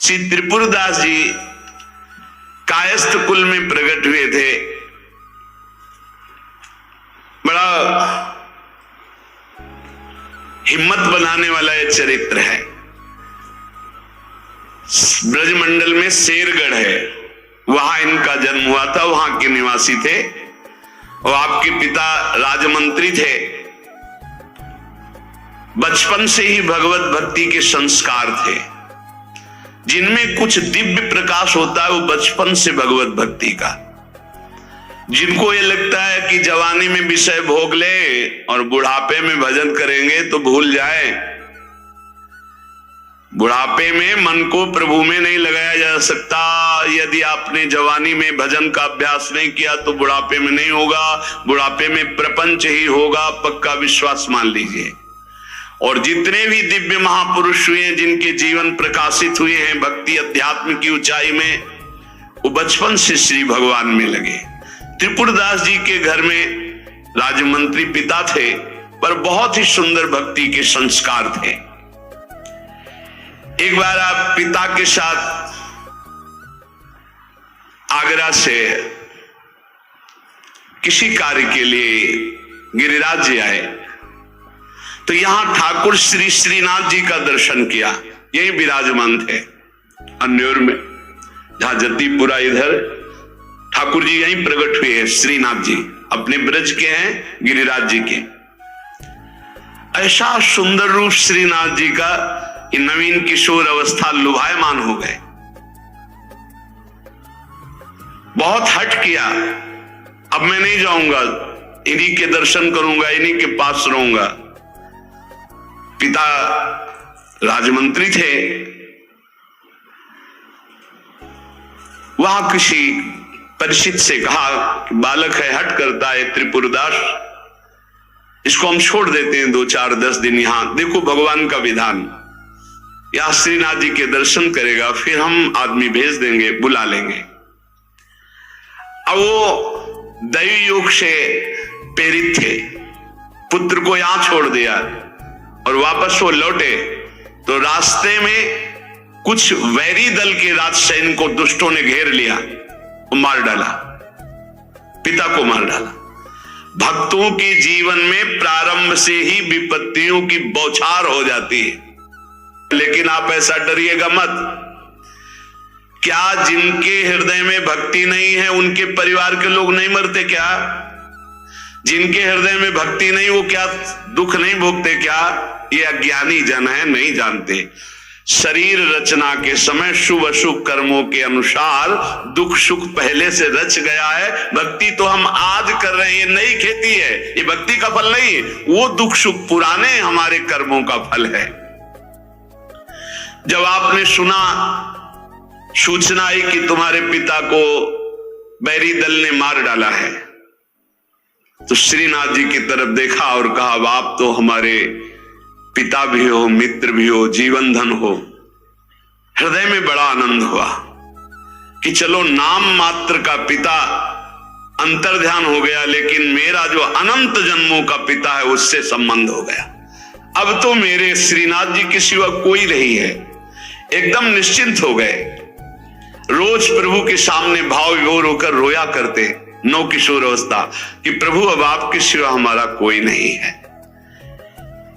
श्री त्रिपुरदास जी कायस्थ कुल में प्रकट हुए थे। बड़ा हिम्मत बनाने वाला यह चरित्र है। ब्रजमंडल में शेरगढ़ है, वहां इनका जन्म हुआ था, वहां के निवासी थे और आपके पिता राजमंत्री थे। बचपन से ही भगवत भक्ति के संस्कार थे। जिनमें कुछ दिव्य प्रकाश होता है वो बचपन से भगवत भक्ति का। जिनको ये लगता है कि जवानी में विषय भोग ले और बुढ़ापे में भजन करेंगे तो भूल जाए। बुढ़ापे में मन को प्रभु में नहीं लगाया जा सकता। यदि आपने जवानी में भजन का अभ्यास नहीं किया तो बुढ़ापे में नहीं होगा। बुढ़ापे में प्रपंच ही होगा, पक्का विश्वास मान लीजिए। और जितने भी दिव्य महापुरुष हुए हैं, जिनके जीवन प्रकाशित हुए हैं भक्ति अध्यात्म की ऊंचाई में, वो बचपन से श्री भगवान में लगे। त्रिपुरदास जी के घर में राजमंत्री पिता थे, पर बहुत ही सुंदर भक्ति के संस्कार थे। एक बार आप पिता के साथ आगरा से किसी कार्य के लिए गिरिराज जी आए तो यहां ठाकुर श्री श्रीनाथ जी का दर्शन किया। यही विराजमान थे अन्योर में, जहां जतीपुरा इधर ठाकुर जी यहीं प्रकट हुए हैं। श्रीनाथ जी अपने ब्रज के हैं, गिरिराज जी के। ऐसा सुंदर रूप श्रीनाथ जी का, नवीन किशोर अवस्था, लुभायमान हो गए। बहुत हट किया, अब मैं नहीं जाऊंगा, इन्हीं के दर्शन करूंगा, इन्हीं के पास रहूंगा। पिता राजमंत्री थे, वहां किसी परिचित से कहा कि बालक है, हट करता है त्रिपुरदास, इसको हम छोड़ देते हैं 2-4-10 दिन यहां। देखो भगवान का विधान, यहां श्रीनाथ जी के दर्शन करेगा, फिर हम आदमी भेज देंगे, बुला लेंगे। अब वो दैवी योग से प्रेरित थे, पुत्र को यहां छोड़ दिया और वापस वो लौटे तो रास्ते में कुछ वैरी दल के राजसैनिक को दुष्टों ने घेर लिया, मार डाला, पिता को मार डाला। भक्तों के जीवन में प्रारंभ से ही विपत्तियों की बौछार हो जाती है, लेकिन आप ऐसा डरिएगा मत। क्या जिनके हृदय में भक्ति नहीं है उनके परिवार के लोग नहीं मरते क्या? जिनके हृदय में भक्ति नहीं वो क्या दुख नहीं भोगते क्या? ये अज्ञानी जन है, नहीं जानते। शरीर रचना के समय शुभ अशुभ कर्मों के अनुसार दुख सुख पहले से रच गया है। भक्ति तो हम आज कर रहे हैं, ये नई खेती है, ये भक्ति का फल नहीं है। वो दुख सुख पुराने हमारे कर्मों का फल है। जब आपने सुना, सूचना आई कि तुम्हारे पिता को बैरी दल ने मार डाला है, तो श्रीनाथ जी की तरफ देखा और कहा, आप तो हमारे पिता भी हो, मित्र भी हो, जीवन धन हो। हृदय में बड़ा आनंद हुआ कि चलो नाम मात्र का पिता अंतर्ध्यान हो गया, लेकिन मेरा जो अनंत जन्मों का पिता है उससे संबंध हो गया। अब तो मेरे श्रीनाथ जी के सिवा कोई नहीं है। एकदम निश्चिंत हो गए। रोज प्रभु के सामने भाव विभोर होकर रोया करते, नौ किशोर अवस्था, कि प्रभु अब आपके सिवा हमारा कोई नहीं है।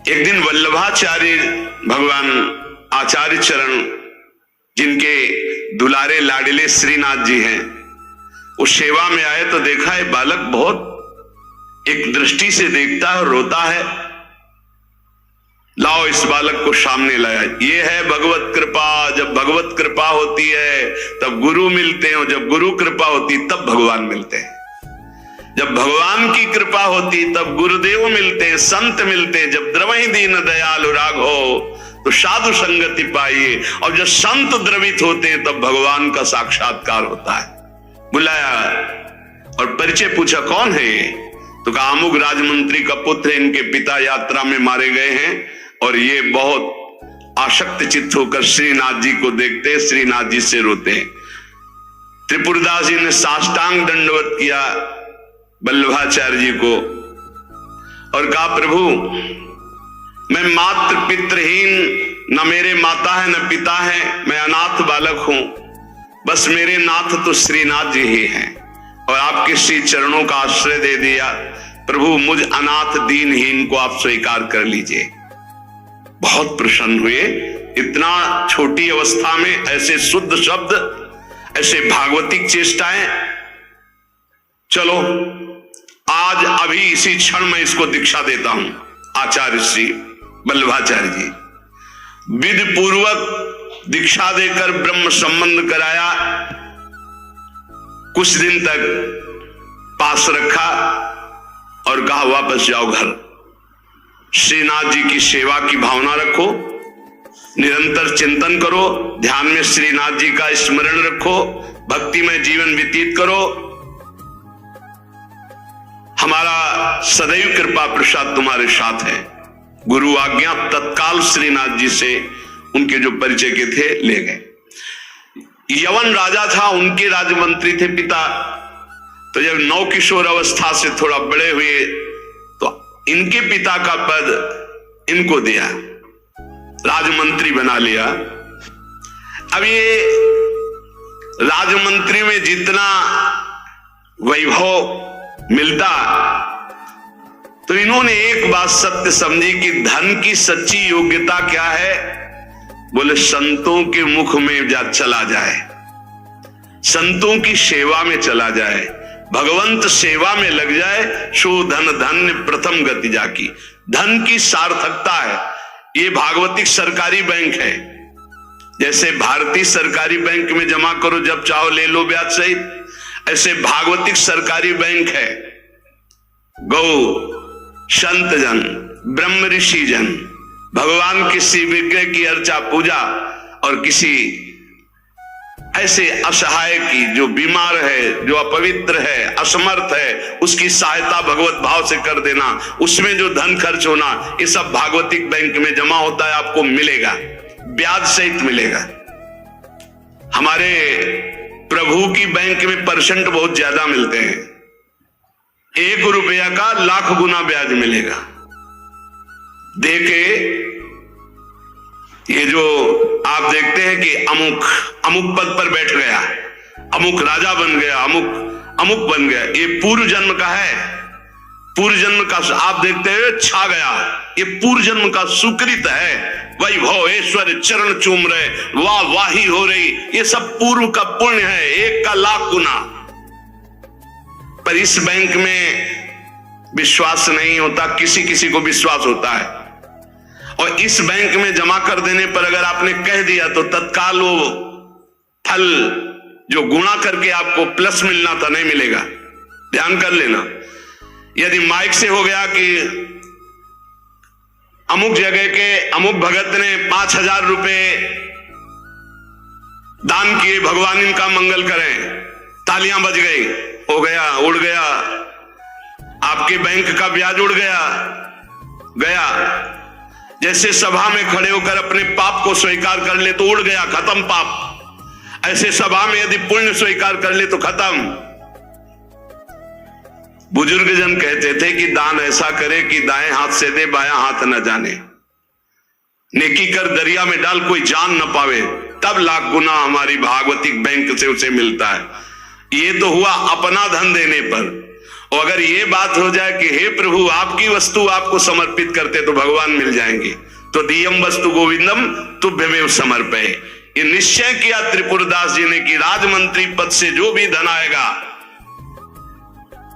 एक दिन वल्लभाचार्य भगवान आचार्य चरण, जिनके दुलारे लाडले श्रीनाथ जी हैं, वो सेवा में आए तो देखा है बालक बहुत एक दृष्टि से देखता है और रोता है। लाओ इस बालक को सामने लाया। ये है भगवत कृपा। जब भगवत कृपा होती है तब गुरु मिलते हैं, और जब गुरु कृपा होती तब भगवान मिलते हैं। जब भगवान की कृपा होती तब गुरुदेव मिलते हैं, संत मिलते हैं। जब द्रवहि दीन दयालु राघो तो साधु संगति पाइए, और जब संत द्रवित होते हैं तब भगवान का साक्षात्कार होता है। बुलाया और परिचय पूछा, कौन है ये? तो कहा अमुक राजमंत्री का पुत्र है, इनके पिता यात्रा में मारे गए हैं। और ये बहुत आसक्त चित्त होकर श्रीनाथ जी को देखते, श्रीनाथ जी से रोते हैं। त्रिपुरदास जी ने साष्टांग दंडवत किया वल्लभाचार्य जी को और कहा, प्रभु मैं मात्र पित्रहीन न मेरे माता है न पिता है, मैं अनाथ बालक हूं, बस मेरे नाथ तो श्रीनाथ जी ही हैं और आपके श्री चरणों का आश्रय दे दिया। प्रभु मुझ अनाथ दीनहीन को आप स्वीकार कर लीजिए। बहुत प्रसन्न हुए। इतना छोटी अवस्था में ऐसे शुद्ध शब्द, ऐसे भागवतिक चेष्टाएं। चलो आज अभी इसी क्षण मैं इसको दीक्षा देता हूं। आचार्य श्री वल्लभाचार्य जी विधि पूर्वक दीक्षा देकर ब्रह्म संबंध कराया। कुछ दिन तक पास रखा और कहा वापस जाओ घर। श्रीनाथ जी की सेवा की भावना रखो, निरंतर चिंतन करो, ध्यान में श्रीनाथ जी का स्मरण रखो, भक्ति में जीवन व्यतीत करो। हमारा सदैव कृपा प्रसाद तुम्हारे साथ है। गुरु आज्ञा तत्काल श्रीनाथ जी से उनके जो परिचय के थे ले गए। यवन राजा था, उनके राजमंत्री थे पिता। तो जब नौ किशोर अवस्था से थोड़ा बड़े हुए तो इनके पिता का पद इनको दिया, राजमंत्री बना लिया। अब ये राजमंत्री में जितना वैभव मिलता तो इन्होंने एक बात सत्य समझी कि धन की सच्ची योग्यता क्या है। बोले संतों के मुख में चला जाए, संतों की सेवा में चला जाए, भगवंत सेवा में लग जाए, सो धन धन्य प्रथम गति जाकी। धन की सार्थकता है। ये भागवतिक सरकारी बैंक है। जैसे भारतीय सरकारी बैंक में जमा करो जब चाहो ले लो ब्याज सहित, ऐसे भागवतिक सरकारी बैंक है। गौ संत जन, ब्रह्म ऋषि जन, भगवान किसी विग्रह की अर्चा पूजा और किसी ऐसे असहाय की जो बीमार है, जो अपवित्र है, असमर्थ है, उसकी सहायता भगवत भाव से कर देना, उसमें जो धन खर्च होना, ये सब भागवतिक बैंक में जमा होता है। आपको मिलेगा, ब्याज सहित मिलेगा। हमारे प्रभु की बैंक में परसेंट बहुत ज्यादा मिलते हैं। 1 रुपया का लाख गुना ब्याज मिलेगा। देखे ये जो आप देखते हैं कि अमुक पद पर बैठ गया, अमुक राजा बन गया, अमुक बन गया, ये पूर्व जन्म का है। पूर्व जन्म का आप देखते हैं छा गया, ये पूर्व जन्म का सुकृत है। वैभव ऐश्वर्य चरण चूम रहे, वाह वाही हो रही, ये सब पूर्व का पुण्य है, 1 का लाख गुना। पर इस बैंक में विश्वास नहीं होता, किसी किसी को विश्वास होता है। और इस बैंक में जमा कर देने पर अगर आपने कह दिया तो तत्काल वो फल जो गुणा करके आपको प्लस मिलना था नहीं मिलेगा। ध्यान कर लेना। यदि माइक से हो गया कि अमुक जगह के अमुक भगत ने 5000 रुपए दान किए, भगवान इनका मंगल करें, तालियां बज गई, हो गया, उड़ गया, आपके बैंक का ब्याज उड़ गया। जैसे सभा में खड़े होकर अपने पाप को स्वीकार कर ले तो उड़ गया, खत्म पाप। ऐसे सभा में यदि पुण्य स्वीकार कर ले तो खत्म। बुजुर्ग जन कहते थे कि दान ऐसा करे कि दाएं हाथ से दे, बायां हाथ न जाने। नेकी कर दरिया में डाल, कोई जान न पावे, तब लाख गुना हमारी भागवतिक बैंक से उसे मिलता है। ये तो हुआ अपना धन देने पर। और अगर ये बात हो जाए कि हे प्रभु आपकी वस्तु आपको समर्पित करते तो भगवान मिल जाएंगे, तो दियम वस्तु गोविंदम तुभ्यमेव समर्पये। ये निश्चय किया त्रिपुरदास जी ने कि राजमंत्री पद से जो भी धन आएगा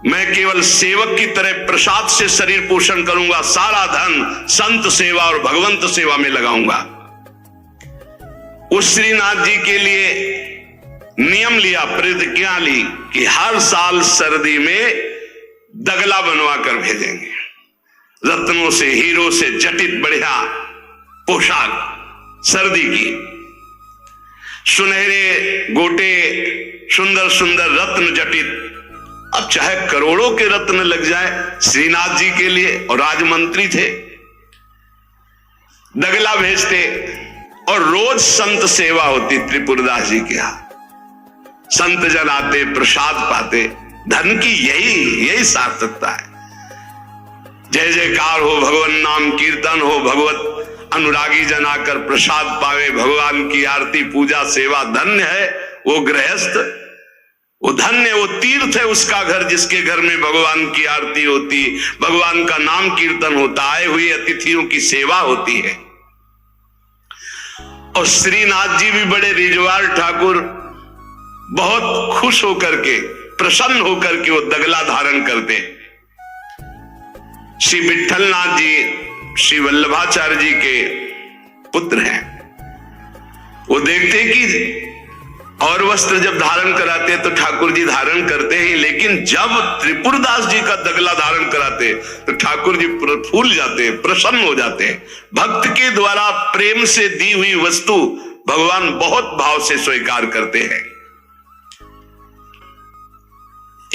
मैं केवल सेवक की तरह प्रसाद से शरीर पोषण करूंगा, सारा धन संत सेवा और भगवंत सेवा में लगाऊंगा। उस श्रीनाथ जी के लिए नियम लिया, प्रतिज्ञा ली कि हर साल सर्दी में दगला बनवा कर भेजेंगे, रत्नों से हीरो से जटित बढ़िया पोशाक, सर्दी की सुनहरे गोटे, सुंदर सुंदर रत्न जटित। अब चाहे करोड़ों के रत्न लग जाए श्रीनाथ जी के लिए, और राजमंत्री थे, दगला भेजते और रोज संत सेवा होती त्रिपुरदास जी के यहां। संत जन आते, प्रसाद पाते। धन की यही सार्थकता है। जय जयकार हो, भगवान नाम कीर्तन हो, भगवत अनुरागी जन आकर प्रसाद पावे, भगवान की आरती पूजा सेवा, धन्य है वो गृहस्थ, वो धन्य, वो तीर्थ है उसका घर जिसके घर में भगवान की आरती होती, भगवान का नाम कीर्तन होता, आए हुए अतिथियों की सेवा होती है। और श्रीनाथ जी भी बड़े रिजवार ठाकुर, बहुत खुश होकर के, प्रसन्न होकर के वो दगला धारण करते। श्री विठलनाथ जी श्री वल्लभाचार्य जी के पुत्र हैं। वो देखते कि और वस्त्र जब धारण कराते तो ठाकुर जी धारण करते हैं, लेकिन जब त्रिपुरदास जी का दगला धारण कराते तो ठाकुर जी फूल जाते, प्रसन्न हो जाते। भक्त के द्वारा प्रेम से दी हुई वस्तु भगवान बहुत भाव से स्वीकार करते हैं।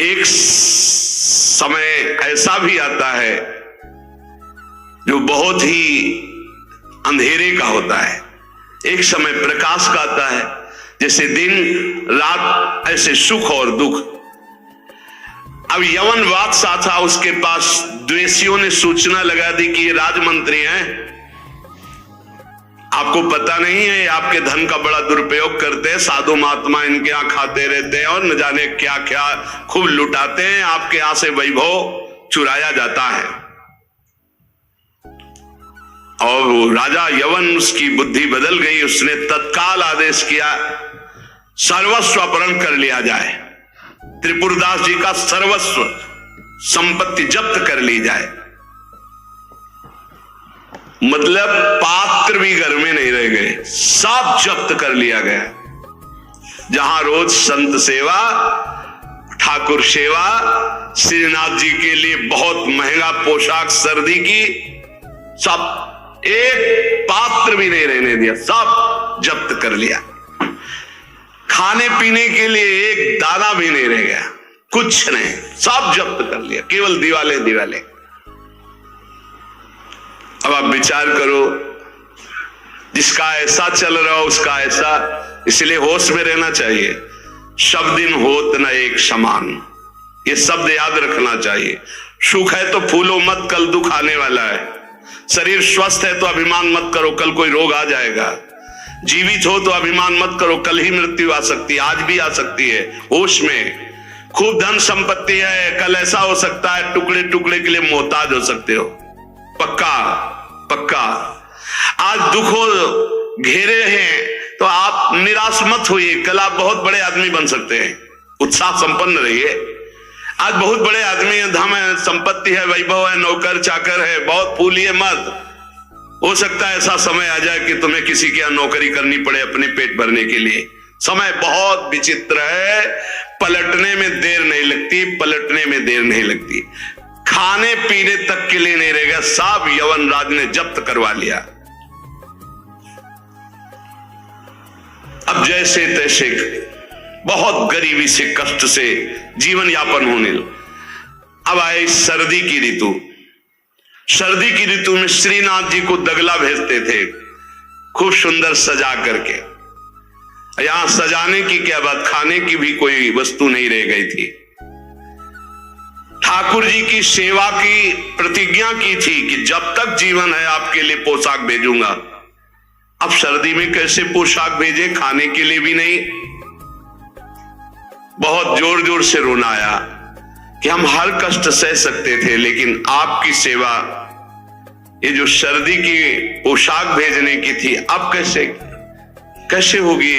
एक समय ऐसा भी आता है जो बहुत ही अंधेरे का होता है, एक समय प्रकाश का आता है, जैसे दिन रात ऐसे सुख और दुख। अब यवन बादशाह था, उसके पास द्वेषियों ने सूचना लगा दी कि ये राजमंत्री हैं, आपको पता नहीं है, आपके धन का बड़ा दुरुपयोग करते हैं, साधु महात्मा इनके यहां खाते रहते हैं और न जाने क्या क्या खूब लुटाते हैं, आपके यहां से वैभव चुराया जाता है। और वो राजा यवन, उसकी बुद्धि बदल गई, उसने तत्काल आदेश किया सर्वस्व अपहरण कर लिया जाए, त्रिपुरदास जी का सर्वस्व संपत्ति जब्त कर ली जाए। मतलब पात्र भी घर में नहीं रह गए, सब जब्त कर लिया गया। जहां रोज संत सेवा, ठाकुर सेवा, श्रीनाथ जी के लिए बहुत महंगा पोशाक सर्दी की, सब एक पात्र भी नहीं रहने दिया, सब जब्त कर लिया। खाने पीने के लिए एक दाना भी नहीं रह गया, कुछ नहीं, सब जब्त कर लिया, केवल दिवाले दिवाले। अब आप विचार करो, जिसका ऐसा चल रहा हो उसका ऐसा, इसलिए होश में रहना चाहिए। सब दिन होत न एक समान, ये शब्द याद रखना चाहिए। सुख है तो फूलो मत, कल दुख आने वाला है। शरीर स्वस्थ है तो अभिमान मत करो, कल कोई रोग आ जाएगा। जीवित हो तो अभिमान मत करो, कल ही मृत्यु आ सकती है, आज भी आ सकती है। होश में, खूब धन संपत्ति है, कल ऐसा हो सकता है टुकड़े टुकड़े के लिए मोहताज हो सकते हो। पक्का पक्का। आज दुखों घेरे हैं तो आप निराश मत होइए, कल आप बहुत बड़े आदमी बन सकते हैं। उत्साह संपन्न रहिए। आज बहुत बड़े आदमी है, धन है, संपत्ति है, वैभव है, नौकर चाकर है, बहुत फूलिए मत। हो सकता है ऐसा समय आ जाए कि तुम्हें किसी के यहाँ नौकरी करनी पड़े अपने पेट भरने के लिए। समय बहुत विचित्र है, पलटने में देर नहीं लगती, पलटने में देर नहीं लगती। खाने पीने तक के लिए नहीं रहेगा, सब यवन राज ने जब्त करवा लिया। अब जैसे तैसे बहुत गरीबी से, कष्ट से जीवन यापन होने लगा। अब आए सर्दी की ऋतु। सर्दी की ऋतु में श्रीनाथ जी को दगला भेजते थे, खूब सुंदर सजा करके। यहां सजाने की क्या बात, खाने की भी कोई वस्तु नहीं रह गई थी। ठाकुर जी की सेवा की प्रतिज्ञा की थी कि जब तक जीवन है आपके लिए पोशाक भेजूंगा। अब सर्दी में कैसे पोशाक भेजे, खाने के लिए भी नहीं। बहुत जोर जोर से रोना आया कि हम हर कष्ट सह सकते थे, लेकिन आपकी सेवा, ये जो सर्दी की पोशाक भेजने की थी, अब कैसे होगी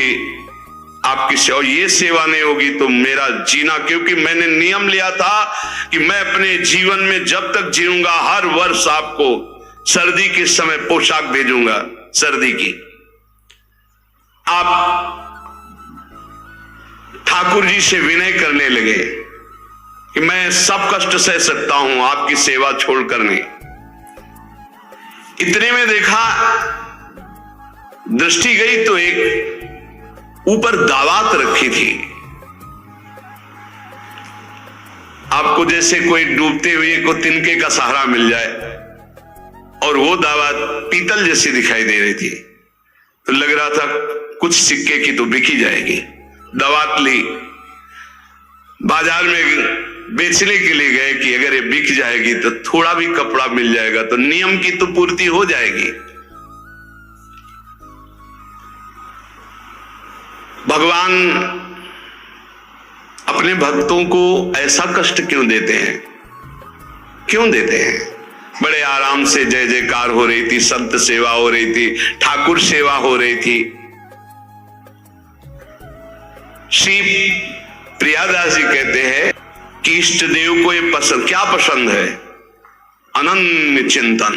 आपकी सेवा। ये सेवा नहीं होगी तो मेरा जीना, क्योंकि मैंने नियम लिया था कि मैं अपने जीवन में जब तक जीऊंगा हर वर्ष आपको सर्दी के समय पोशाक भेजूंगा, सर्दी की। आप ठाकुर जी से विनय करने लगे कि मैं सब कष्ट सह सकता हूं, आपकी सेवा छोड़कर नहीं। इतने में देखा, दृष्टि गई तो एक ऊपर दावात रखी थी। आपको जैसे कोई डूबते हुए को तिनके का सहारा मिल जाए, और वो दावात पीतल जैसी दिखाई दे रही थी, तो लग रहा था कुछ सिक्के की तो बिकी जाएगी। दावात ली, बाजार में बेचने के लिए गए कि अगर ये बिक जाएगी तो थोड़ा भी कपड़ा मिल जाएगा तो नियम की तो पूर्ति हो जाएगी। भगवान अपने भक्तों को ऐसा कष्ट क्यों देते हैं? क्यों देते हैं? बड़े आराम से जय जयकार हो रही थी, संत सेवा हो रही थी, ठाकुर सेवा हो रही थी। श्री प्रियादास जी कहते हैं कि इष्ट देव को ये पसंद, क्या पसंद है? अनन्य चिंतन,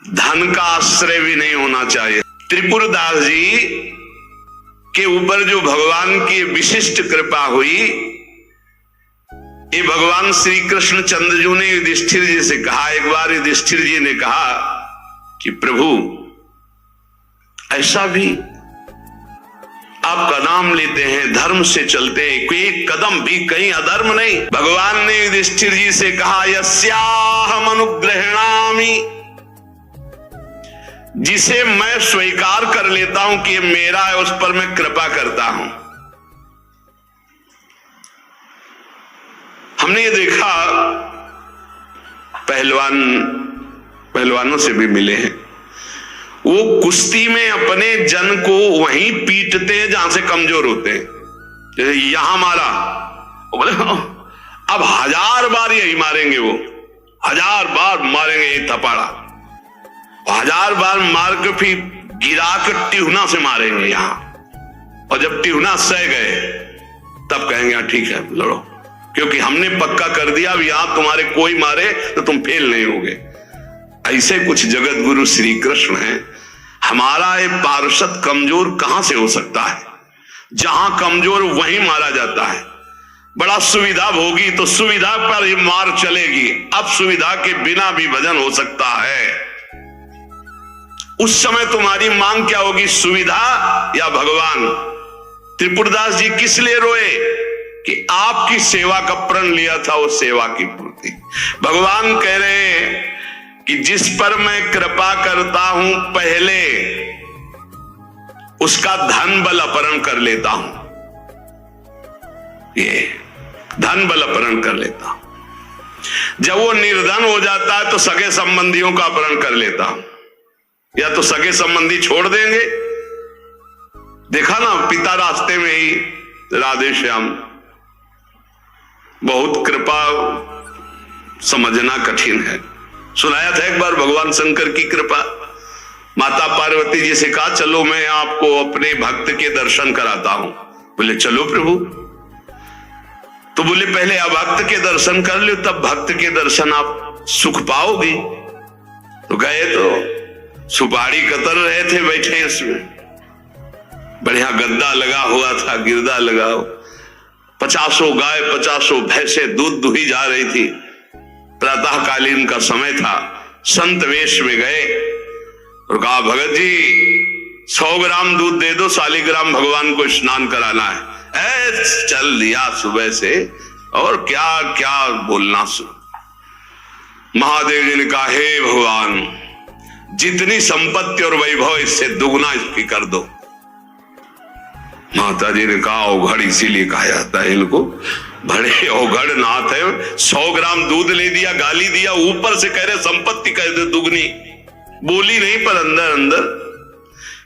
धन का आश्रय भी नहीं होना चाहिए। त्रिपुरदास जी के ऊपर जो भगवान की विशिष्ट कृपा हुई, ये भगवान श्री कृष्ण चंद्रजू ने युधिष्ठिर जी से कहा। एक बार युधिष्ठिर जी ने कहा कि प्रभु ऐसा भी आपका नाम लेते हैं, धर्म से चलते हैं, कोई एक कदम भी कहीं अधर्म नहीं। भगवान ने युधिष्ठिर जी से कहा यस्याहम अनुग्रहणामि, जिसे मैं स्वीकार कर लेता हूं कि ये मेरा है, उस पर मैं कृपा करता हूं। हमने ये देखा, पहलवानों से भी मिले हैं, वो कुश्ती में अपने जन को वहीं पीटते हैं जहां से कमजोर होते हैं। जैसे यहां मारा, वो बोले अब 1000 बार यही मारेंगे, वो 1000 बार मारेंगे ये थपाड़ा, 1000 बार मार के फिर गिरा के टिहुना से मारेंगे यहां, और जब टिहुना सह गए तब कहेंगे ठीक है लड़ो, क्योंकि हमने पक्का कर दिया अब यहां तुम्हारे कोई मारे तो तुम फेल नहीं होगे। ऐसे कुछ जगत गुरु श्री कृष्ण हैं। हमारा ये पार्षद कमजोर कहां से हो सकता है? जहां कमजोर वहीं मारा जाता है। बड़ा सुविधा भोगी तो सुविधा पर ही मार चलेगी, अब सुविधा के बिना भी भजन हो सकता है। उस समय तुम्हारी मांग क्या होगी, सुविधा या भगवान? त्रिपुरदास जी किस लिए रोए? कि आपकी सेवा का प्रण लिया था, वो सेवा की पूर्ति। भगवान कह रहे हैं कि जिस पर मैं कृपा करता हूं पहले उसका धन बल अपहरण कर लेता हूं, ये धन बल अपहरण कर लेता हूं। जब वो निर्धन हो जाता है तो सगे संबंधियों का अपहरण कर लेता हूं, या तो सगे संबंधी छोड़ देंगे। देखा ना पिता रास्ते में ही राधे श्याम, बहुत कृपा समझना कठिन है। सुनाया था एक बार भगवान शंकर की कृपा, माता पार्वती जी से कहा चलो मैं आपको अपने भक्त के दर्शन कराता हूं। बोले चलो प्रभु। तो बोले पहले अभक्त के दर्शन कर लो, तब भक्त के दर्शन आप सुख पाओगे। तो गए तो सुपारी कतर रहे थे बैठे, उसमें बढ़िया गद्दा लगा हुआ था, गिरदा लगा, 50 गाय 50 भैंसे दूध दुही जा रही थी। प्रातःकालीन का समय था, संत वेश में गए और कहा भगत जी 100 ग्राम दूध दे दो, शालिग्राम भगवान को स्नान कराना है। चल दिया सुबह से, और क्या क्या बोलना सुन। महादेव जी ने कहा हे भगवान, जितनी संपत्ति और वैभव इससे दुगना इसकी कर दो। माता जी ने कहा औघड़ इसीलिए कहा जाता है इनको, बड़े औघड़ नाथ है। 100 ग्राम दूध ले दिया, गाली दिया, ऊपर से कह रहे संपत्ति कह दे दुगनी। बोली नहीं पर अंदर अंदर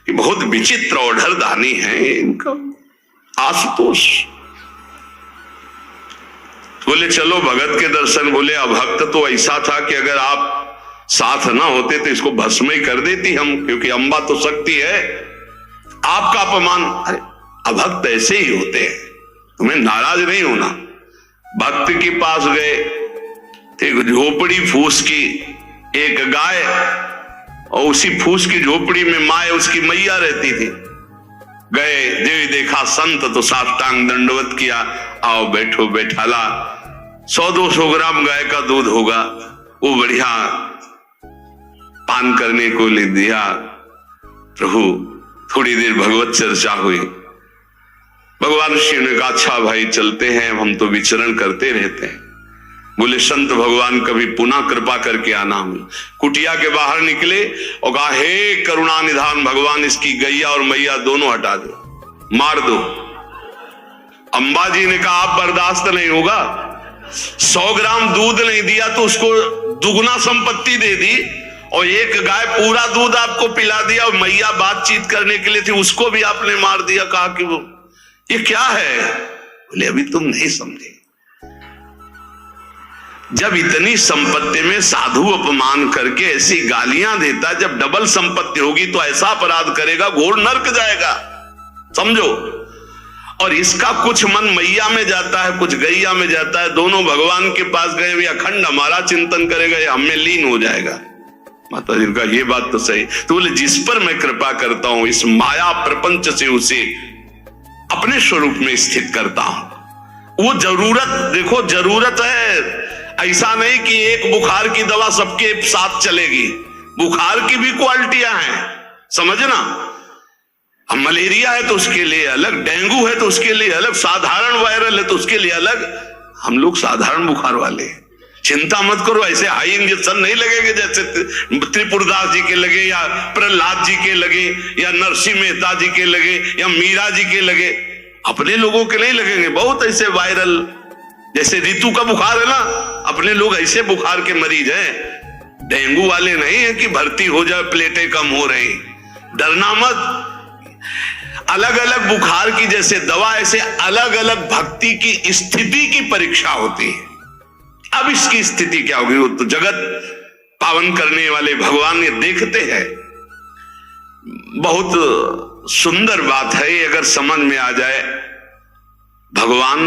कि बहुत विचित्र औढ़र दानी है इनका। आशुतोष बोले चलो भगत के दर्शन। बोले अभक्त तो ऐसा था कि अगर आप साथ ना होते तो इसको भस्म ही कर देती हम, क्योंकि अंबा तो शक्ति है। आपका अपमान, अरे अभक्त ऐसे ही होते हैं, तुम्हें नाराज नहीं होना। भक्त के पास गए, एक झोपड़ी फूस की एक गाय, और उसी फूस की झोपड़ी में माँ उसकी मैया रहती थी। गए, देवी देखा संत तो साष्टांग दंडवत किया, आओ बैठो बैठाला। 100-200 ग्राम गाय का दूध होगा, वो बढ़िया पान करने को ले दिया। प्रभु थोड़ी देर भगवत चर्चा हुई। भगवान शिव ने कहा अच्छा भाई चलते हैं, हम तो विचरण करते रहते हैं। बोले संत भगवान कभी पुनः कृपा करके आना। हम कुटिया के बाहर निकले और कहा हे करुणा निधान भगवान, इसकी गैया और मैया दोनों हटा दो, मार दो। अंबा जी ने कहा आप बर्दाश्त नहीं होगा। 100 ग्राम दूध नहीं दिया तो उसको दुगना संपत्ति दे दी, और एक गाय पूरा दूध आपको पिला दिया और मैया बातचीत करने के लिए थी, उसको भी आपने मार दिया। कहा कि वो ये क्या है? बोले अभी तुम नहीं समझे। जब इतनी संपत्ति में साधु अपमान करके ऐसी गालियां देता, जब डबल संपत्ति होगी तो ऐसा अपराध करेगा, घोर नरक जाएगा, समझो। और इसका कुछ मन मैया में जाता है, कुछ गैया में जाता है। दोनों भगवान के पास गए हुए अखंड हमारा चिंतन करेगा, ये हमें लीन हो जाएगा। माता जी का ये बात तो सही। तो बोले जिस पर मैं कृपा करता हूं इस माया प्रपंच से उसे अपने स्वरूप में स्थित करता हूं। वो जरूरत देखो, जरूरत है। ऐसा नहीं कि एक बुखार की दवा सबके साथ चलेगी। बुखार की भी क्वालिटियां हैं, समझना। अब मलेरिया है तो उसके लिए अलग, डेंगू है तो उसके लिए अलग, साधारण वायरल है तो उसके लिए अलग। हम लोग साधारण बुखार वाले हैं, चिंता मत करो। ऐसे हाई इंजेक्शन नहीं लगेंगे जैसे त्रिपुरदास जी के लगे, या प्रहलाद जी के लगे, या नरसिंह मेहता जी के लगे, या मीरा जी के लगे। अपने लोगों के नहीं लगेंगे। बहुत ऐसे वायरल, जैसे ऋतु का बुखार है ना, अपने लोग ऐसे बुखार के मरीज हैं। डेंगू वाले नहीं है कि भर्ती हो जाए, प्लेटें कम हो रही। डरना मत। अलग अलग बुखार की जैसे दवा, ऐसे अलग अलग भक्ति की स्थिति की परीक्षा होती है। अब इसकी स्थिति क्या होगी वो तो जगत पावन करने वाले भगवान ये देखते हैं। बहुत सुंदर बात है ये, अगर समझ में आ जाए। भगवान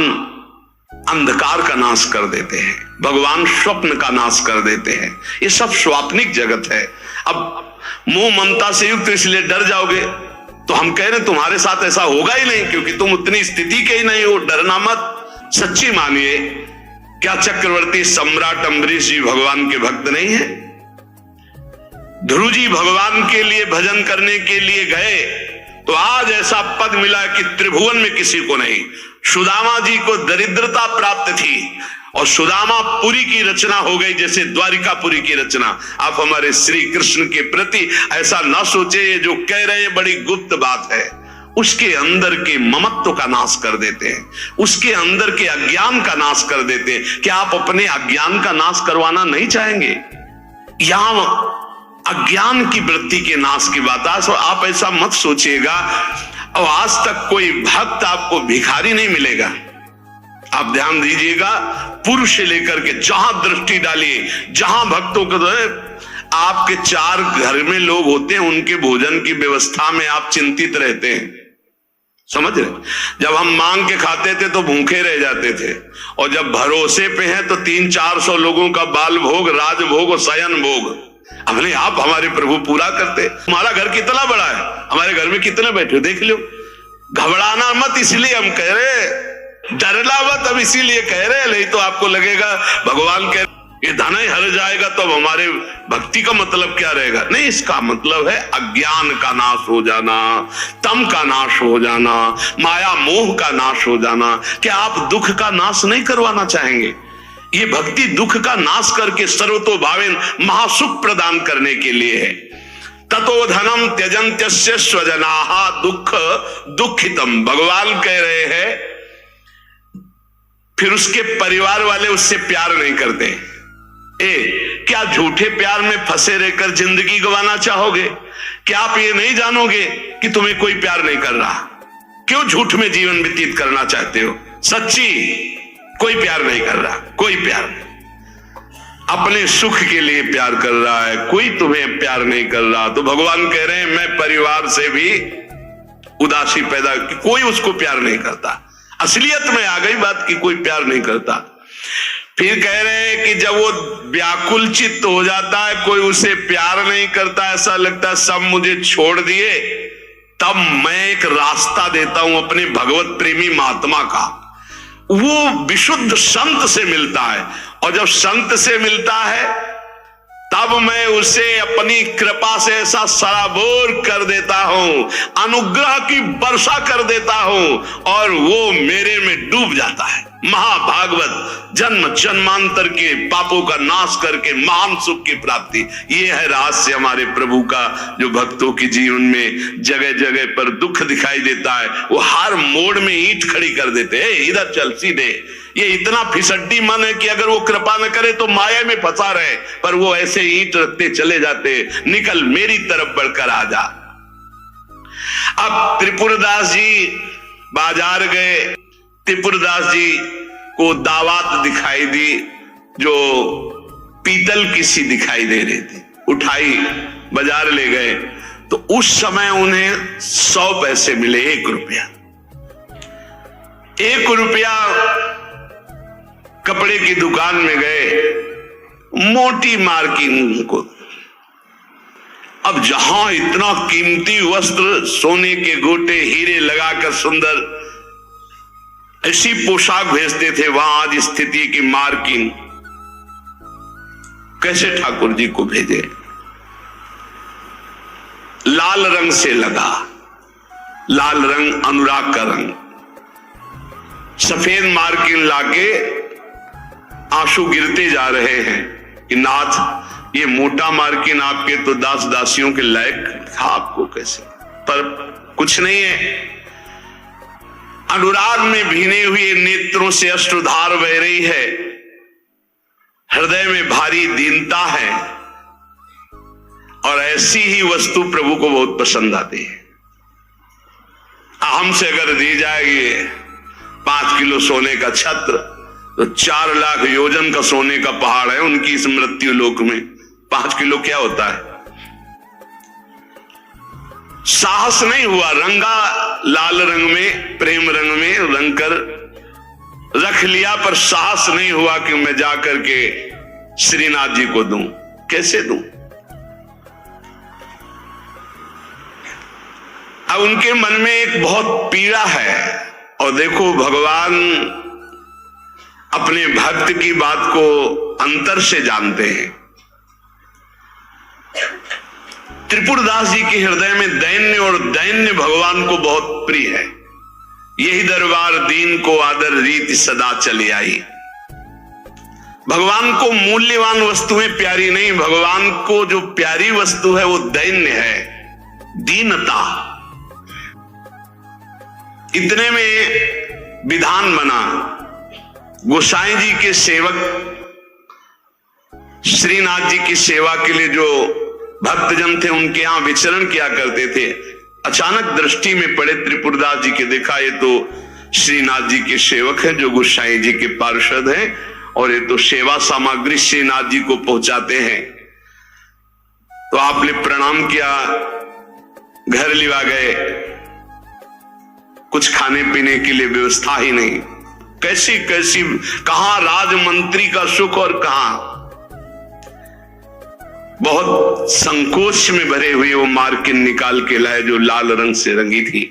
अंधकार का नाश कर देते हैं, भगवान स्वप्न का नाश कर देते हैं। ये सब स्वाप्निक जगत है। अब मोह ममता से युक्त इसलिए डर जाओगे, तो हम कह रहे हैं तुम्हारे साथ ऐसा होगा ही नहीं, क्योंकि तुम उतनी स्थिति के ही नहीं हो। डरना मत, सच्ची मानिए। क्या चक्रवर्ती सम्राट अम्बरीश जी भगवान के भक्त नहीं है? ध्रुव जी भगवान के लिए भजन करने के लिए गए तो आज ऐसा पद मिला कि त्रिभुवन में किसी को नहीं। सुदामा जी को दरिद्रता प्राप्त थी और सुदामापुरी की रचना हो गई, जैसे द्वारिकापुरी की रचना। आप हमारे श्री कृष्ण के प्रति ऐसा ना सोचे, ये जो कह रहे हैं बड़ी गुप्त बात है। उसके अंदर के ममत्व का नाश कर देते हैं, उसके अंदर के अज्ञान का नाश कर देते हैं। क्या आप अपने अज्ञान का नाश करवाना नहीं चाहेंगे? यहां अज्ञान की वृत्ति के नाश की बात है। तो आप ऐसा मत सोचिएगा। और आज तक कोई भक्त आपको भिखारी नहीं मिलेगा। आप ध्यान दीजिएगा, पुरुष से लेकर के जहां दृष्टि डालिए, जहां भक्तों को आपके 4 घर में लोग होते हैं, उनके भोजन की व्यवस्था में आप चिंतित रहते हैं, समझ रहे? जब हम मांग के खाते थे तो भूखे रह जाते थे, और जब भरोसे पे हैं तो 300-400 लोगों का बाल भोग, राजभोग और शयन भोग अपने आप हमारे प्रभु पूरा करते। हमारा घर कितना बड़ा है, हमारे घर में कितने बैठे देख लो। घबराना मत, इसलिए हम कह रहे। डरना मत, अब इसीलिए कह रहे। नहीं तो आपको लगेगा भगवान कह ये धन ही हर जाएगा तो अब हमारे भक्ति का मतलब क्या रहेगा? नहीं, इसका मतलब है अज्ञान का नाश हो जाना, तम का नाश हो जाना, माया मोह का नाश हो जाना। क्या आप दुख का नाश नहीं करवाना चाहेंगे? ये भक्ति दुख का नाश करके सर्वतोभावेन महासुख प्रदान करने के लिए है। ततो धनम त्यजन्त्यस्य स्वजनाः दुख दुखितम, भगवान कह रहे हैं। फिर उसके परिवार वाले उससे प्यार नहीं करते। क्या झूठे प्यार में फंसे रहकर जिंदगी गंवाना चाहोगे? क्या आप ये नहीं जानोगे कि तुम्हें कोई प्यार नहीं कर रहा? क्यों झूठ में जीवन व्यतीत करना चाहते हो? सच्ची कोई प्यार नहीं कर रहा, कोई प्यार नहीं। अपने सुख के लिए प्यार कर रहा है, कोई तुम्हें प्यार नहीं कर रहा। तो भगवान कह रहे हैं मैं परिवार से भी उदासी पैदा, कोई उसको प्यार नहीं करता। असलियत में आ गई बात कि कोई प्यार नहीं करता। फिर कह रहे हैं कि जब वो व्याकुल चित्त हो जाता है, कोई उसे प्यार नहीं करता, ऐसा लगता है सब मुझे छोड़ दिए, तब मैं एक रास्ता देता हूं अपने भगवत प्रेमी महात्मा का। वो विशुद्ध संत से मिलता है, और जब संत से मिलता है तब मैं उसे अपनी कृपा से ऐसा सराबोर कर देता हूं, अनुग्रह की वर्षा कर देता हूं, और वो मेरे में डूब जाता है। महाभागवत जन्म जन्मांतर के पापों का नाश करके महान सुख की प्राप्ति। ये है रहस्य हमारे प्रभु का, जो भक्तों के जीवन में जगह जगह पर दुख दिखाई देता है। वो हर मोड़ में ईंट खड़ी कर देते हैं, इधर चल सीधे, ये इतना फिसड्डी मन है कि अगर वो कृपा न करे तो माया में फंसा रहे, पर वो ऐसे ईंट रखते चले जाते, निकल मेरी तरफ बढ़कर आ जा। अब त्रिपुरदास जी बाजार गए, त्रिपुरदास जी को दावत दिखाई दी जो पीतल की सी दिखाई दे रही थी, उठाई बाजार ले गए तो उस समय उन्हें 100 पैसे मिले, 1 रुपया। 1 रुपया कपड़े की दुकान में गए, मोटी मार्किंग को। अब जहां इतना कीमती वस्त्र, सोने के गोटे, हीरे लगाकर सुंदर ऐसी पोशाक भेजते थे, वहां आज स्थिति की मार्किंग कैसे ठाकुर जी को भेजे? लाल रंग से लगा, लाल रंग अनुराग का रंग, सफेद मार्किंग लाके आंसू गिरते जा रहे हैं कि नाथ ये मोटा मार्किन आपके तो दास दासियों के लायक था, आपको कैसे? पर कुछ नहीं है, अनुराग में भीने हुए नेत्रों से अश्रुधार बह रही है, हृदय में भारी दीनता है, और ऐसी ही वस्तु प्रभु को बहुत पसंद आती है। हमसे अगर दी जाएगी 5 किलो सोने का छत्र, तो 4 लाख योजन का सोने का पहाड़ है उनकी इस मृत्यु लोक में। 5 किलो क्या होता है? साहस नहीं हुआ, रंगा लाल रंग में, प्रेम रंग में रंग कर रख लिया, पर साहस नहीं हुआ कि मैं जाकर के श्रीनाथ जी को दूं। कैसे दूं? अब उनके मन में एक बहुत पीड़ा है, और देखो भगवान अपने भक्त की बात को अंतर से जानते हैं। त्रिपुरदास जी के हृदय में दैन्य, और दैन्य भगवान को बहुत प्रिय है। यही दरबार दीन को आदर रीति सदा चली आई। भगवान को मूल्यवान वस्तुएं प्यारी नहीं, भगवान को जो प्यारी वस्तु है वो दैन्य है, दीनता। इतने में विधान बना, गोसाई जी के सेवक श्रीनाथ जी की सेवा के लिए जो भक्तजन थे उनके यहां विचरण किया करते थे, अचानक दृष्टि में पड़े त्रिपुरदास जी के। देखा ये तो श्रीनाथ जी के सेवक हैं जो गोसाई जी के पार्षद हैं, और ये तो सेवा सामग्री श्रीनाथ जी को पहुंचाते हैं। तो आपने प्रणाम किया, घर लिवा गए, कुछ खाने पीने के लिए व्यवस्था ही नहीं। कैसी कैसी, कहां राजमंत्री का सुख और कहां बहुत संकोच में भरे हुए वो मार्किन निकाल के लाए जो लाल रंग से रंगी थी,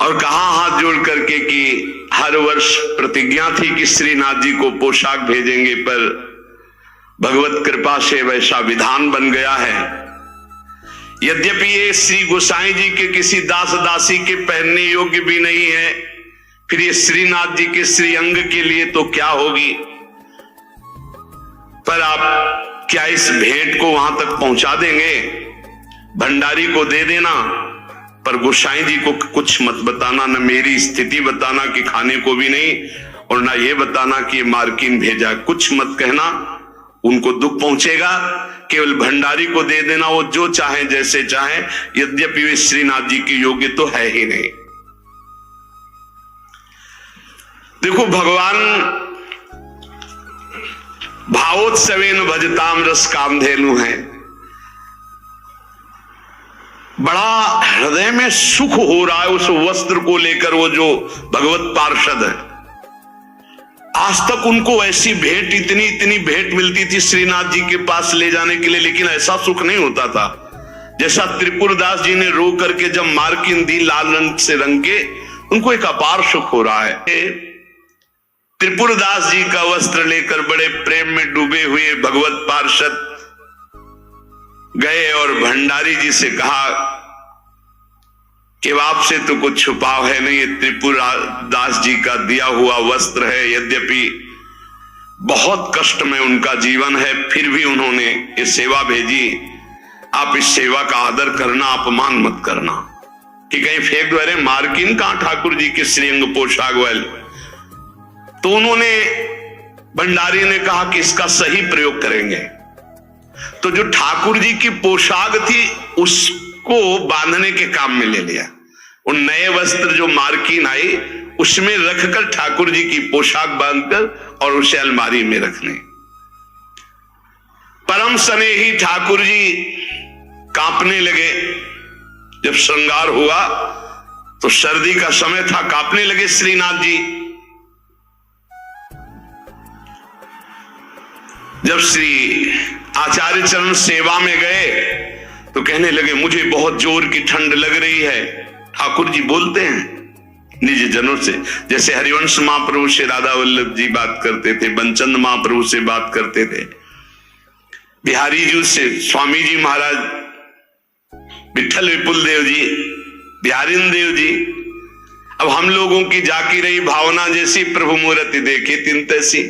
और कहा हाथ जोड़ करके कि हर वर्ष प्रतिज्ञा थी कि श्रीनाथ जी को पोशाक भेजेंगे, पर भगवत कृपा से वैसा विधान बन गया है। यद्यपि ये श्री गोसाई जी के किसी दास दासी के पहनने योग्य भी नहीं है, फिर ये श्रीनाथ जी के श्री अंग के लिए तो क्या होगी। पर आप क्या इस भेंट को वहां तक पहुंचा देंगे? भंडारी को दे देना, पर गोसाई जी को कुछ मत बताना, न मेरी स्थिति बताना कि खाने को भी नहीं, और ना ये बताना कि मार्किन भेजा, कुछ मत कहना, उनको दुख पहुंचेगा। केवल भंडारी को दे देना, वो जो चाहे जैसे चाहे, यद्यपि वे श्रीनाथ जी के योग्य तो है ही नहीं। देखो भगवान भावोत्सवेन भजताम रस कामधेनु है। बड़ा हृदय में सुख हो रहा है उस वस्त्र को लेकर, वो जो भगवत पार्षद है। आज तक उनको ऐसी भेंट, इतनी भेंट मिलती थी श्रीनाथ जी के पास ले जाने के लिए, लेकिन ऐसा सुख नहीं होता था जैसा त्रिपुरदास जी ने रो करके जब मार्किन दी लाल रंग से रंग के, उनको एक अपार सुख हो रहा है। त्रिपुरदास जी का वस्त्र लेकर बड़े प्रेम में डूबे हुए भगवत पार्षद गए और भंडारी जी से कहा कि आपसे तो कुछ छुपाव है नहीं, ये त्रिपुरदास जी का दिया हुआ वस्त्र है। यद्यपि बहुत कष्ट में उनका जीवन है, फिर भी उन्होंने ये सेवा भेजी। आप इस सेवा का आदर करना, अपमान मत करना। कि कहीं फेंक दो, अरे मार्किन कहां ठाकुर जी के श्रीअंग पोशाक वाले। तो उन्होंने, भंडारी ने कहा कि इसका सही प्रयोग करेंगे। तो जो ठाकुर जी की पोशाक थी उसको बांधने के काम में ले लिया। उन नए वस्त्र जो मार्किन आई उसमें रखकर ठाकुर जी की पोशाक बांधकर और उसे अलमारी में रखने। परम स्नेही ठाकुर जी कांपने लगे। जब श्रृंगार हुआ तो सर्दी का समय था, कांपने लगे श्रीनाथ जी। जब श्री आचार्य चरण सेवा में गए तो कहने लगे मुझे बहुत जोर की ठंड लग रही है। ठाकुर जी बोलते हैं निज जनों से, जैसे हरिवंश महाप्रभु से राधा वल्लभ जी बात करते थे, बंचंद महाप्रभु से बात करते थे, बिहारी जी से स्वामी जी महाराज, विठल विपुल देव जी, बिहारीन देव जी। अब हम लोगों की जाकी रही भावना जैसी प्रभु मूर्ति देखे तिन तैसी।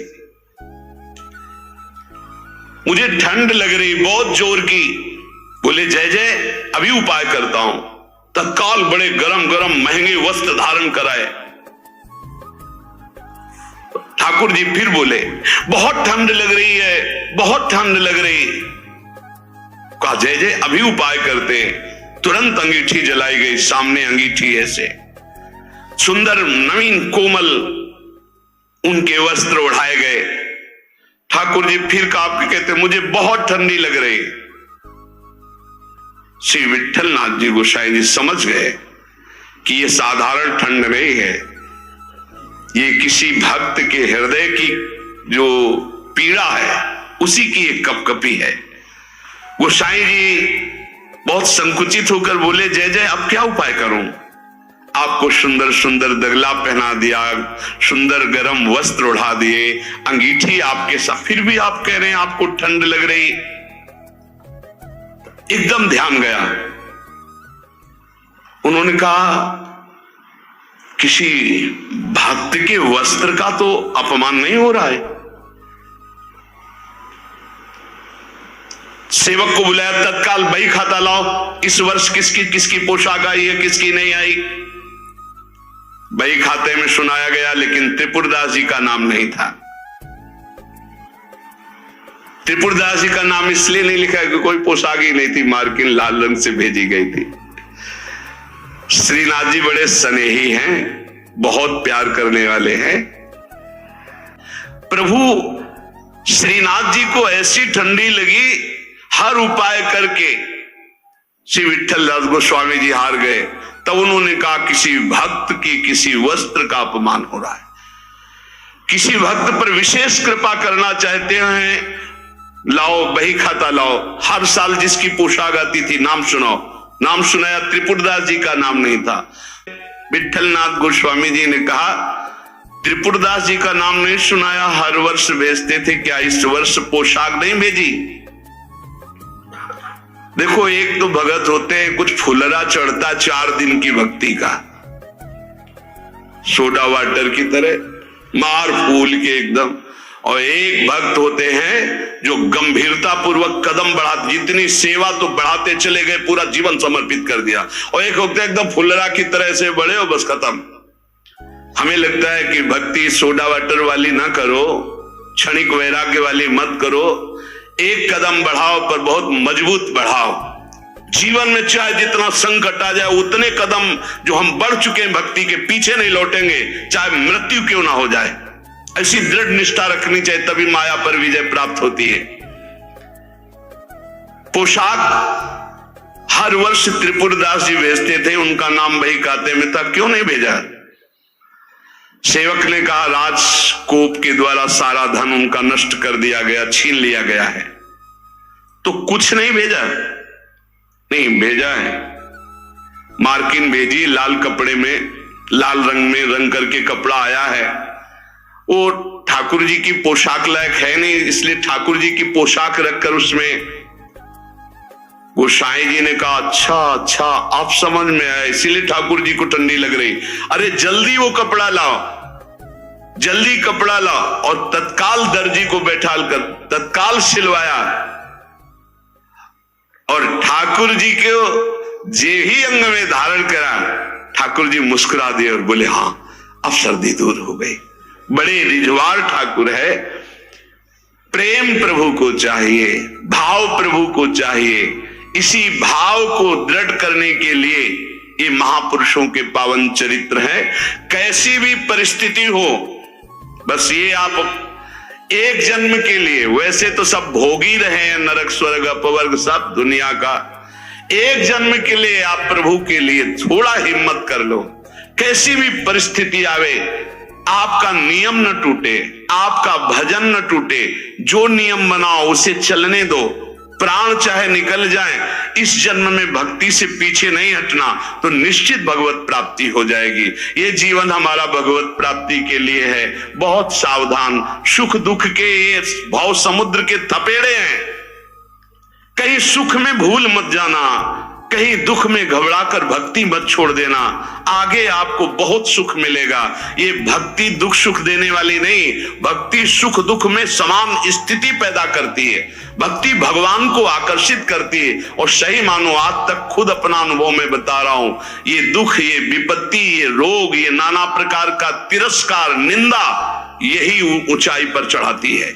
मुझे ठंड लग रही बहुत जोर की। बोले जय जय अभी उपाय करता हूं। तत्काल बड़े गरम गरम महंगे वस्त्र धारण कराए। ठाकुर जी फिर बोले बहुत ठंड लग रही है, बहुत ठंड लग रही। कहा जय जय अभी उपाय करते। तुरंत अंगीठी जलाई गई, सामने अंगीठी ऐसे सुंदर नवीन कोमल उनके वस्त्र उड़ाए गए। ठाकुर जी फिर कांप के कहते मुझे बहुत ठंडी लग रही। श्री विठल नाथ जी गोसाई जी समझ गए कि ये साधारण ठंड नहीं है, ये किसी भक्त के हृदय की जो पीड़ा है उसी की एक कपकपी है। गोसाई जी बहुत संकुचित होकर बोले जय जय अब क्या उपाय करूं। आपको सुंदर सुंदर दगला पहना दिया, सुंदर गरम वस्त्र उड़ा दिए, अंगीठी आपके साथ, फिर भी आप कह रहे हैं आपको ठंड लग रही। एकदम ध्यान गया। उन्होंने कहा किसी भक्त के वस्त्र का तो अपमान नहीं हो रहा है। सेवक को बुलाया, तत्काल बही खाता लाओ, इस वर्ष किसकी किसकी पोशाक आई है किसकी नहीं आई। बही खाते में सुनाया गया, लेकिन त्रिपुरदास जी का नाम नहीं था। त्रिपुरदास जी का नाम इसलिए नहीं लिखा कि कोई पोशाक ही नहीं थी, मार्किन लाल रंग से भेजी गई थी। श्रीनाथ जी बड़े स्नेही हैं, बहुत प्यार करने वाले हैं। प्रभु श्रीनाथ जी को ऐसी ठंडी लगी, हर उपाय करके श्री विठल दास गोस्वामी जी हार गए। तब उन्होंने कहा किसी भक्त की किसी वस्त्र का अपमान हो रहा है। किसी भक्त पर विशेष कृपा करना चाहते हैं, लाओ बही खाता लाओ। हर साल जिसकी पोशाक आती थी नाम सुनाओ। नाम सुनाया, त्रिपुरदास जी का नाम नहीं था। विठल नाथ गोस्वामी जी ने कहा त्रिपुरदास जी का नाम नहीं सुनाया, हर वर्ष भेजते थे, क्या इस वर्ष पोशाक नहीं भेजी। देखो एक तो भगत होते हैं, कुछ फुलरा चढ़ता 4 दिन की भक्ति का, सोडा वाटर की तरह मार फूल के एकदम। और एक भक्त होते हैं जो गंभीरता पूर्वक कदम बढ़ाते, जितनी सेवा तो बढ़ाते चले गए, पूरा जीवन समर्पित कर दिया। और एक होते हैं एकदम फुलरा की तरह से बड़े हो बस खत्म। हमें लगता है कि भक्ति सोडा वाटर वाली ना करो, क्षणिक वैराग्य वाली मत करो, एक कदम बढ़ाओ पर बहुत मजबूत बढ़ाओ। जीवन में चाहे जितना संकट आ जाए, उतने कदम जो हम बढ़ चुके हैं भक्ति के, पीछे नहीं लौटेंगे, चाहे मृत्यु क्यों ना हो जाए। ऐसी दृढ़ निष्ठा रखनी चाहिए, तभी माया पर विजय प्राप्त होती है। पोशाक हर वर्ष त्रिपुरदास जी भेजते थे, उनका नाम बही खाते में था, क्यों नहीं भेजा। सेवक ने कहा राजकोप के द्वारा सारा धन उनका नष्ट कर दिया गया, छीन लिया गया है, तो कुछ नहीं भेजा। नहीं भेजा है, मार्किन भेजी, लाल कपड़े में, लाल रंग में रंग करके कपड़ा आया है। वो ठाकुर जी की पोशाक लायक है नहीं, इसलिए ठाकुर जी की पोशाक रखकर उसमें गोसाई जी ने कहा अच्छा आप समझ में आए, इसीलिए ठाकुर जी को ठंडी लग रही। अरे जल्दी वो कपड़ा लाओ, जल्दी कपड़ा लाओ। और तत्काल दर्जी को बैठाल कर तत्काल सिलवाया। और ठाकुर जी को जे ही अंग में धारण करा, ठाकुर जी मुस्कुरा दिए और बोले हाँ अब सर्दी दूर हो गई। बड़े रिझवार ठाकुर है। प्रेम प्रभु को चाहिए, भाव प्रभु को चाहिए। इसी भाव को दृढ़ करने के लिए ये महापुरुषों के पावन चरित्र हैं। कैसी भी परिस्थिति हो, बस ये आप एक जन्म के लिए, वैसे तो सब भोग ही रहे हैं, नरक स्वर्ग अपवर्ग सब दुनिया का, एक जन्म के लिए आप प्रभु के लिए थोड़ा हिम्मत कर लो। कैसी भी परिस्थिति आवे, आपका नियम न टूटे, आपका भजन न टूटे, जो नियम बनाओ उसे चलने दो। प्राण चाहे निकल जाए, इस जन्म में भक्ति से पीछे नहीं हटना, तो निश्चित भगवत प्राप्ति हो जाएगी। ये जीवन हमारा भगवत प्राप्ति के लिए है। बहुत सावधान, सुख दुख के ये भाव समुद्र के थपेड़े हैं। कहीं सुख में भूल मत जाना, कहीं दुख में घबराकर भक्ति मत छोड़ देना। आगे आपको बहुत सुख मिलेगा। ये भक्ति दुख सुख देने वाली नहीं, भक्ति सुख दुख में समान स्थिति पैदा करती है। भक्ति भगवान को आकर्षित करती है। और सही मानो, आज तक खुद अपना अनुभव में बता रहा हूं, ये दुख, ये विपत्ति, ये रोग, ये नाना प्रकार का तिरस्कार, निंदा, यही ऊंचाई पर चढ़ाती है।